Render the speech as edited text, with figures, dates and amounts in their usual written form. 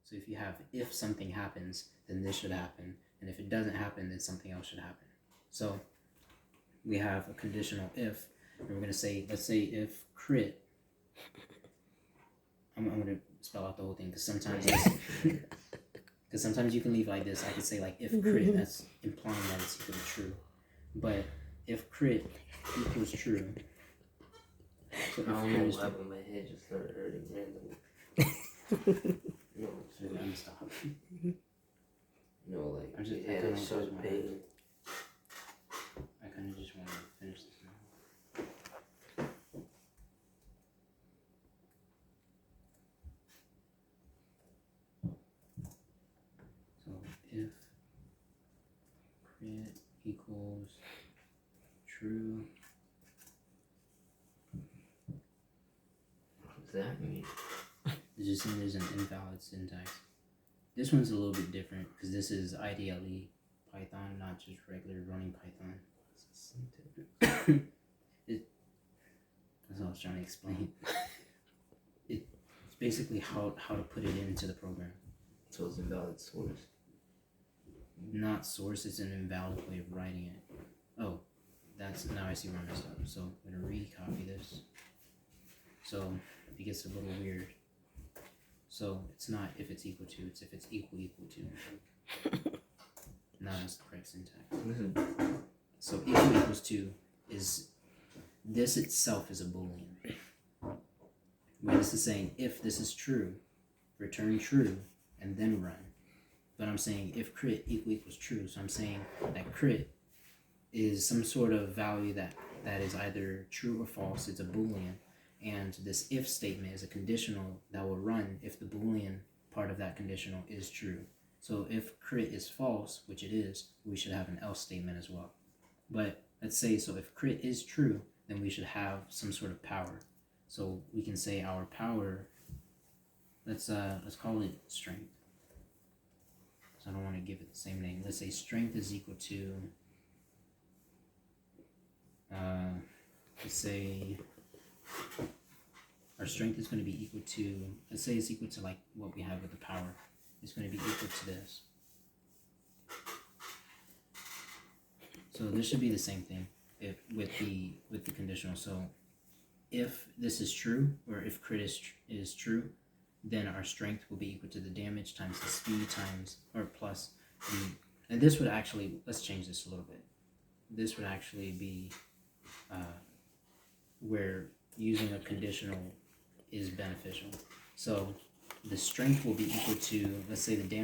So if you have, if something happens, then this should happen. And if it doesn't happen, then something else should happen. So we have a conditional if, and we're going to say, let's say if crit, I'm going to spell out the whole thing because sometimes you can leave like this. I could say like if crit, that's implying that it's equal to true. But if crit equals true, so I don't know what happened, my head just started hurting randomly. No, so I'm gonna stop. No, like I just yeah, it's so pain. I kind of just want to finish this now. So if crit equals true. What does that mean? It's just saying there's an invalid syntax. This one's a little bit different because this is IDLE Python, not just regular running Python. That's what I was trying to explain. It's basically how to put it into the program. So it's invalid source. Not source, it's an invalid way of writing it. Oh, that's, now I see where I messed up. So I'm gonna recopy this. So it gets a little weird. So it's not if it's equal to, it's if it's equal to. Now that's the correct syntax. So equal equals to is, this itself is a boolean. Where this is saying if this is true, return true, and then run. But I'm saying if crit equals true, so I'm saying that crit is some sort of value that is either true or false. It's a boolean. And this if statement is a conditional that will run if the boolean part of that conditional is true. So if crit is false, which it is, we should have an else statement as well. But let's say, so if crit is true, then we should have some sort of power. So we can say our power, let's call it strength. So I don't want to give it the same name. Let's say strength is equal to, let's say our strength is going to be equal to, let's say it's equal to like what we have with the power. It's going to be equal to this. So this should be the same thing if with the conditional. So if this is true, or if crit is true, then our strength will be equal to the damage times the speed times, or plus the, and this would actually, let's change this a little bit. This would actually be where using a conditional is beneficial. So the strength will be equal to, let's say the damage